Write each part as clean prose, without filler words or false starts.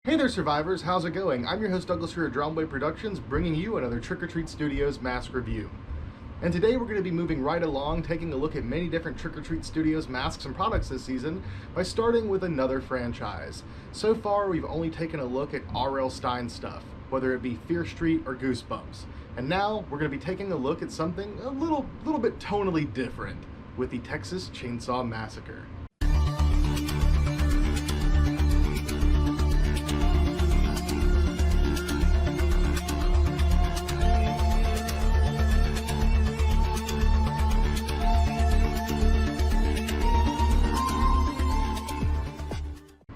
Hey there survivors, how's it going? I'm your host Douglas here at Dromway Productions, bringing you another Trick or Treat Studios mask review. And today we're going to be moving right along, taking a look at many different Trick or Treat Studios masks and products this season by starting with another franchise. So far we've only taken a look at R.L. Stine stuff, whether it be Fear Street or Goosebumps. And now we're going to be taking a look at something a little bit tonally different with the Texas Chainsaw Massacre.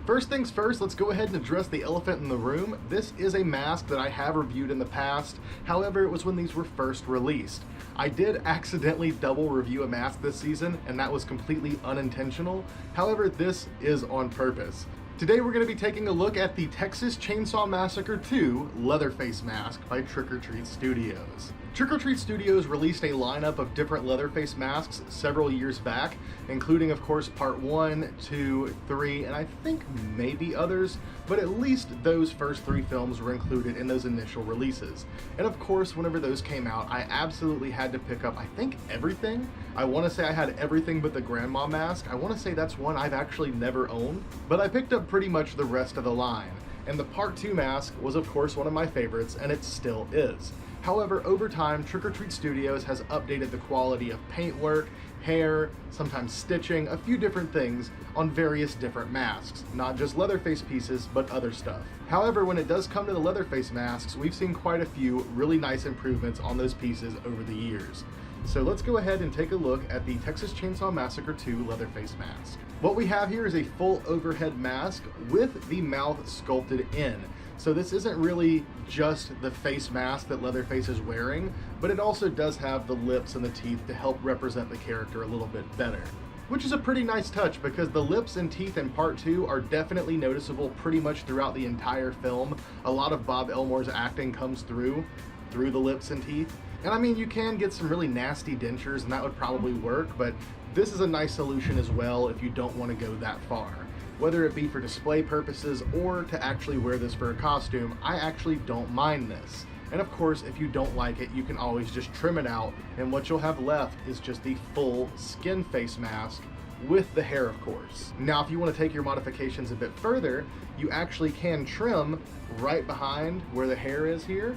First things first, let's go ahead and address the elephant in the room. This is a mask that I have reviewed in the past, however it was when these were first released. I did accidentally double review a mask this season, and that was completely unintentional. However, this is on purpose. Today we're going to be taking a look at the Texas Chainsaw Massacre 2 Leatherface mask by Trick or Treat Studios. Trick or Treat Studios released a lineup of different Leatherface masks several years back, including of course part 1, 2, 3, and I think maybe others, but at least those first 3 films were included in those initial releases. And of course, whenever those came out, I absolutely had to pick up, I think, everything. I want to say I had everything but the Grandma mask. I want to say that's one I've actually never owned, but I picked up pretty much the rest of the line. And the part 2 mask was of course one of my favorites, and it still is. However, over time, Trick or Treat Studios has updated the quality of paintwork, hair, sometimes stitching, a few different things on various different masks. Not just Leatherface pieces, but other stuff. However, when it does come to the Leatherface masks, we've seen quite a few really nice improvements on those pieces over the years. So let's go ahead and take a look at the Texas Chainsaw Massacre 2 Leatherface mask. What we have here is a full overhead mask with the mouth sculpted in. So this isn't really just the face mask that Leatherface is wearing, but it also does have the lips and the teeth to help represent the character a little bit better. Which is a pretty nice touch because the lips and teeth in part 2 are definitely noticeable pretty much throughout the entire film. A lot of Bob Elmore's acting comes through the lips and teeth. And I mean, you can get some really nasty dentures and that would probably work, but this is a nice solution as well if you don't want to go that far. Whether it be for display purposes or to actually wear this for a costume, I actually don't mind this. And of course, if you don't like it, you can always just trim it out, and what you'll have left is just the full skin face mask with the hair, of course. Now, if you want to take your modifications a bit further, you actually can trim right behind where the hair is here,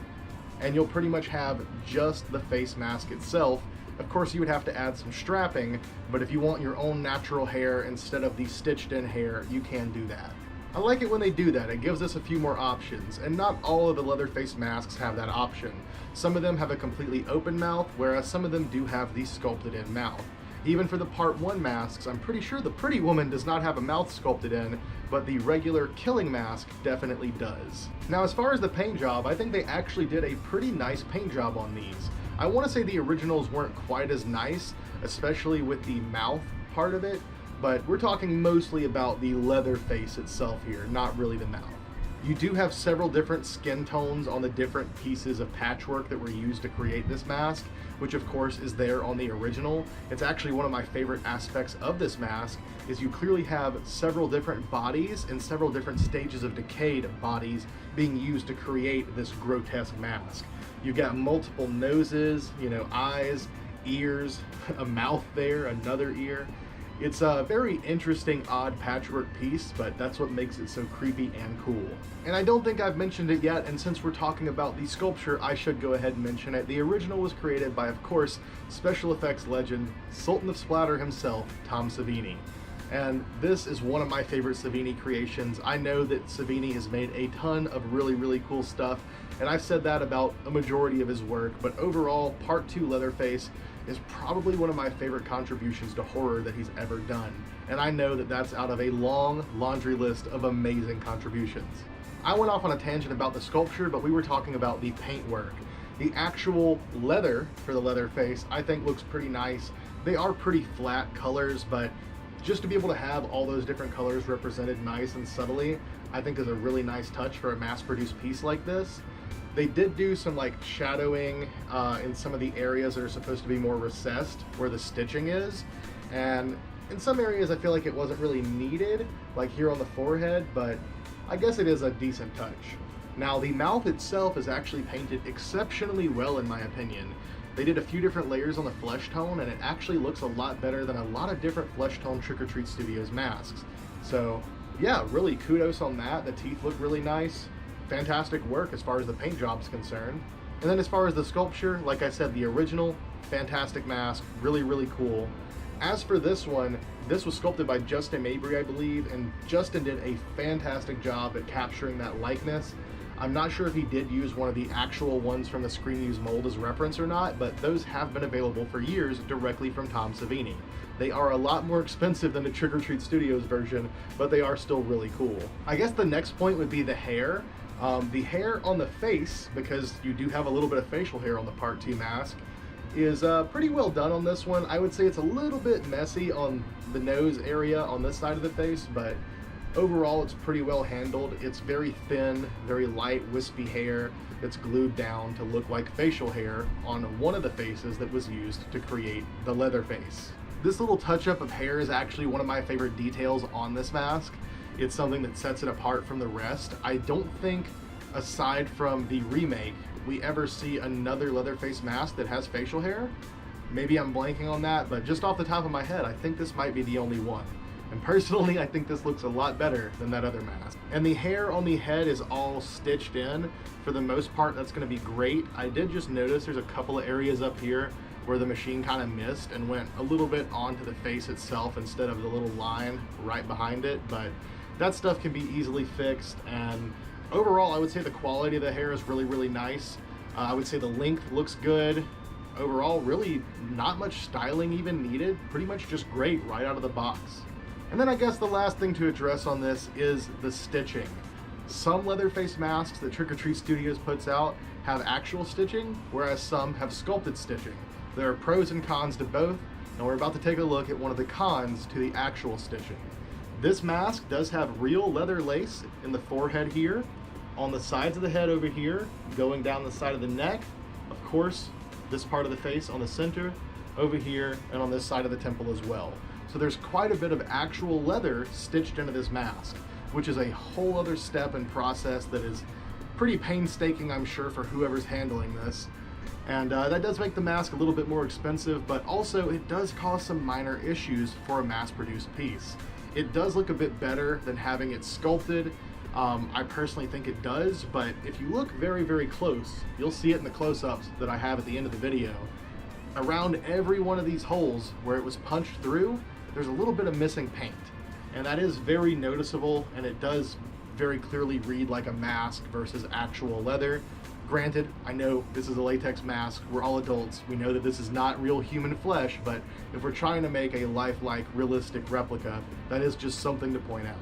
and you'll pretty much have just the face mask itself. Of course, you would have to add some strapping, but if you want your own natural hair instead of the stitched in hair, you can do that. I like it when they do that. It gives us a few more options, and not all of the Leatherface masks have that option. Some of them have a completely open mouth, whereas some of them do have the sculpted in mouth. Even for the part 1 masks, I'm pretty sure the Pretty Woman does not have a mouth sculpted in, but the regular Killing mask definitely does. Now, as far as the paint job, I think they actually did a pretty nice paint job on these. I want to say the originals weren't quite as nice, especially with the mouth part of it, but we're talking mostly about the Leatherface itself here, not really the mouth. You do have several different skin tones on the different pieces of patchwork that were used to create this mask, which of course is there on the original. It's actually one of my favorite aspects of this mask, is you clearly have several different bodies and several different stages of decayed bodies being used to create this grotesque mask. You've got multiple noses, eyes, ears, a mouth there, another ear. It's a very interesting, odd patchwork piece, but that's what makes it so creepy and cool. And I don't think I've mentioned it yet, and since we're talking about the sculpture, I should go ahead and mention it. The original was created by, of course, special effects legend, Sultan of Splatter himself, Tom Savini. And this is one of my favorite Savini creations. I know that Savini has made a ton of really cool stuff, and I've said that about a majority of his work, but overall, part 2 Leatherface is probably one of my favorite contributions to horror that he's ever done. And I know that that's out of a long laundry list of amazing contributions. I went off on a tangent about the sculpture, but we were talking about the paintwork. The actual leather for the Leatherface, I think, looks pretty nice. They are pretty flat colors, but just to be able to have all those different colors represented nice and subtly, I think is a really nice touch for a mass-produced piece like this. They did do some like shadowing in some of the areas that are supposed to be more recessed where the stitching is, and in some areas I feel like it wasn't really needed, like here on the forehead, but I guess it is a decent touch. Now, the mouth itself is actually painted exceptionally well in my opinion. They did a few different layers on the flesh tone, and it actually looks a lot better than a lot of different flesh tone Trick or Treat Studios masks. So yeah, really kudos on that. The teeth look really nice. Fantastic work as far as the paint job's concerned. And then as far as the sculpture, like I said, the original, fantastic mask, really, really cool. As for this one, this was sculpted by Justin Mabry, I believe, and Justin did a fantastic job at capturing that likeness. I'm not sure if he did use one of the actual ones from the Screen Use mold as reference or not, but those have been available for years directly from Tom Savini. They are a lot more expensive than the Trick or Treat Studios version, but they are still really cool. I guess the next point would be the hair. The hair on the face, because you do have a little bit of facial hair on the Part 2 mask, is pretty well done on this one. I would say it's a little bit messy on the nose area on this side of the face, but overall it's pretty well handled. It's very thin, very light, wispy hair that's glued down to look like facial hair on one of the faces that was used to create the Leatherface. This little touch-up of hair is actually one of my favorite details on this mask. It's something that sets it apart from the rest. I don't think, aside from the remake, we ever see another Leatherface mask that has facial hair. Maybe I'm blanking on that, but just off the top of my head, I think this might be the only one. And personally, I think this looks a lot better than that other mask. And the hair on the head is all stitched in. For the most part, that's gonna be great. I did just notice there's a couple of areas up here where the machine kind of missed and went a little bit onto the face itself instead of the little line right behind it, but that stuff can be easily fixed. And overall, I would say the quality of the hair is really, really nice. I would say the length looks good. Overall, really not much styling even needed. Pretty much just great right out of the box. And then I guess the last thing to address on this is the stitching. Some Leatherface masks that Trick or Treat Studios puts out have actual stitching, whereas some have sculpted stitching. There are pros and cons to both, and we're about to take a look at one of the cons to the actual stitching. This mask does have real leather lace in the forehead here, on the sides of the head over here, going down the side of the neck, of course, this part of the face on the center, over here, and on this side of the temple as well. So there's quite a bit of actual leather stitched into this mask, which is a whole other step and process that is pretty painstaking, I'm sure, for whoever's handling this. And that does make the mask a little bit more expensive, but also it does cause some minor issues for a mass-produced piece. It does look a bit better than having it sculpted. I personally think it does, but if you look very, very close, you'll see it in the close-ups that I have at the end of the video. Around every one of these holes where it was punched through, there's a little bit of missing paint. And that is very noticeable, and it does very clearly read like a mask versus actual leather. Granted, I know this is a latex mask, we're all adults, we know that this is not real human flesh, but if we're trying to make a lifelike, realistic replica, that is just something to point out.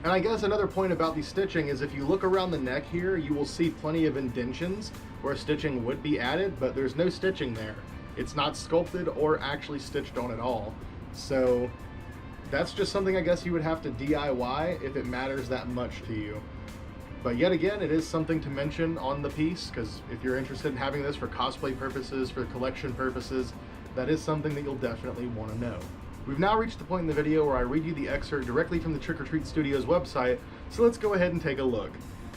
And I guess another point about the stitching is if you look around the neck here, you will see plenty of indentions where stitching would be added, but there's no stitching there. It's not sculpted or actually stitched on at all. So that's just something I guess you would have to DIY if it matters that much to you. But yet again, it is something to mention on the piece, because if you're interested in having this for cosplay purposes, for collection purposes, that is something that you'll definitely want to know. We've now reached the point in the video where I read you the excerpt directly from the Trick or Treat Studios website, so let's go ahead and take a look.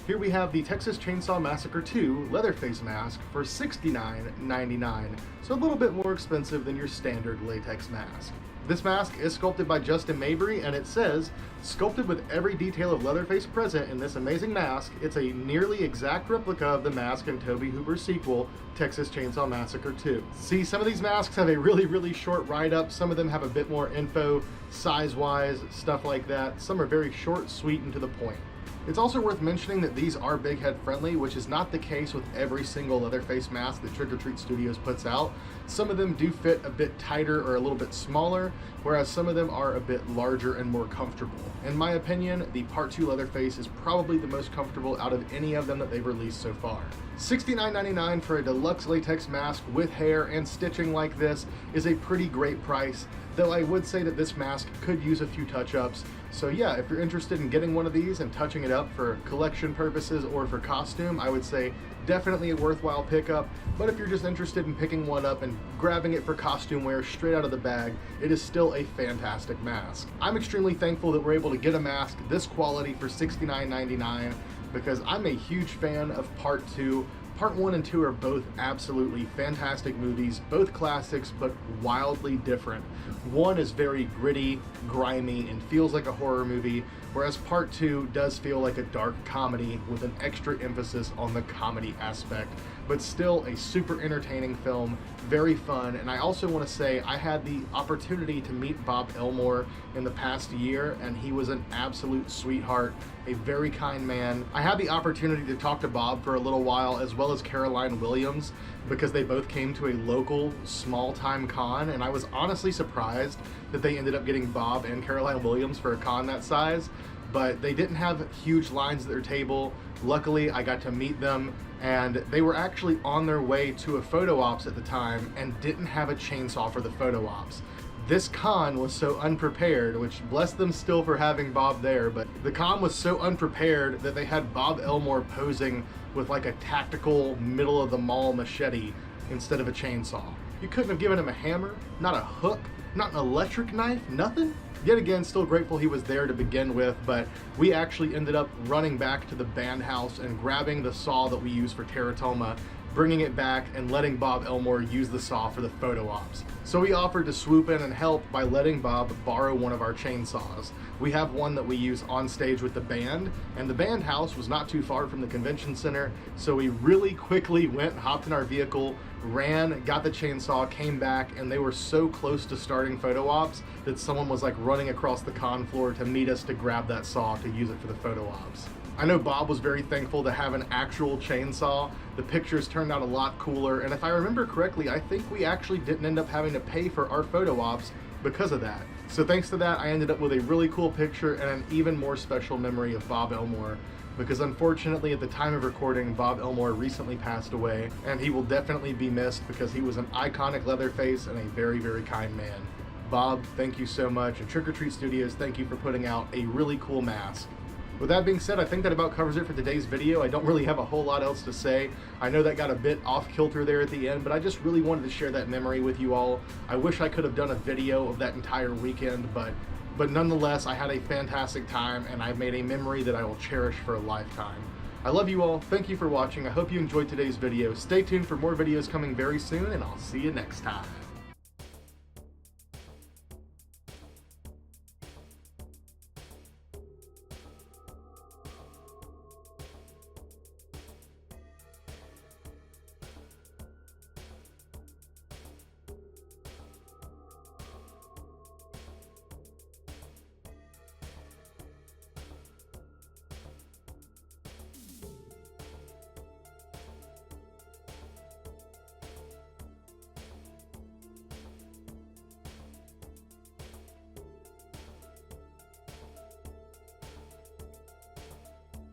Here we have the Texas Chainsaw Massacre 2 Leatherface mask for $69.99, so a little bit more expensive than your standard latex mask. This mask is sculpted by Justin Mabry, and it says, sculpted with every detail of Leatherface present in this amazing mask, it's a nearly exact replica of the mask in Tobe Hooper's sequel, Texas Chainsaw Massacre 2. See, some of these masks have a really, really short write-up, some of them have a bit more info, size-wise, stuff like that. Some are very short, sweet, and to the point. It's also worth mentioning that these are big head friendly, which is not the case with every single Leatherface mask that Trick or Treat Studios puts out. Some of them do fit a bit tighter or a little bit smaller, whereas some of them are a bit larger and more comfortable. In my opinion, the Part 2 Leatherface is probably the most comfortable out of any of them that they've released so far. $69.99 for a deluxe latex mask with hair and stitching like this is a pretty great price, though I would say that this mask could use a few touch-ups, So yeah, if you're interested in getting one of these and touching it up for collection purposes or for costume, I would say definitely a worthwhile pickup. But if you're just interested in picking one up and grabbing it for costume wear straight out of the bag, it is still a fantastic mask. I'm extremely thankful that we're able to get a mask this quality for $69.99 because I'm a huge fan of Part 2. Part 1 and 2 are both absolutely fantastic movies, both classics, but wildly different. One is very gritty, grimy, and feels like a horror movie, whereas Part 2 does feel like a dark comedy with an extra emphasis on the comedy aspect, but still a super entertaining film, very fun. And I also want to say I had the opportunity to meet Bob Elmore in the past year, and he was an absolute sweetheart, a very kind man. I had the opportunity to talk to Bob for a little while, as well as Caroline Williams, because they both came to a local small-time con, and I was honestly surprised that they ended up getting Bob and Caroline Williams for a con that size, but they didn't have huge lines at their table. Luckily, I got to meet them, and they were actually on their way to a photo ops at the time and didn't have a chainsaw for the photo ops. This con was so unprepared, which bless them still for having Bob there, but the con was so unprepared that they had Bob Elmore posing with like a tactical middle of the mall machete instead of a chainsaw. You couldn't have given him a hammer, not a hook, not an electric knife, nothing? Yet again, still grateful he was there to begin with, but we actually ended up running back to the band house and grabbing the saw that we use for teratoma, bringing it back and letting Bob Elmore use the saw for the photo ops. So we offered to swoop in and help by letting Bob borrow one of our chainsaws. We have one that we use on stage with the band, and the band house was not too far from the convention center, so we really quickly went, hopped in our vehicle, ran, got the chainsaw, came back, and they were so close to starting photo ops that someone was like running across the con floor to meet us to grab that saw to use it for the photo ops. I know Bob was very thankful to have an actual chainsaw. The pictures turned out a lot cooler, and if I remember correctly, I think we actually didn't end up having to pay for our photo ops because of that. So thanks to that, I ended up with a really cool picture and an even more special memory of Bob Elmore, because unfortunately at the time of recording, Bob Elmore recently passed away, and he will definitely be missed because he was an iconic Leatherface and a very, very kind man. Bob, thank you so much, and Trick or Treat Studios, thank you for putting out a really cool mask. With that being said, I think that about covers it for today's video. I don't really have a whole lot else to say. I know that got a bit off kilter there at the end, but I just really wanted to share that memory with you all. I wish I could have done a video of that entire weekend, but nonetheless, I had a fantastic time, and I made a memory that I will cherish for a lifetime. I love you all. Thank you for watching. I hope you enjoyed today's video. Stay tuned for more videos coming very soon, and I'll see you next time.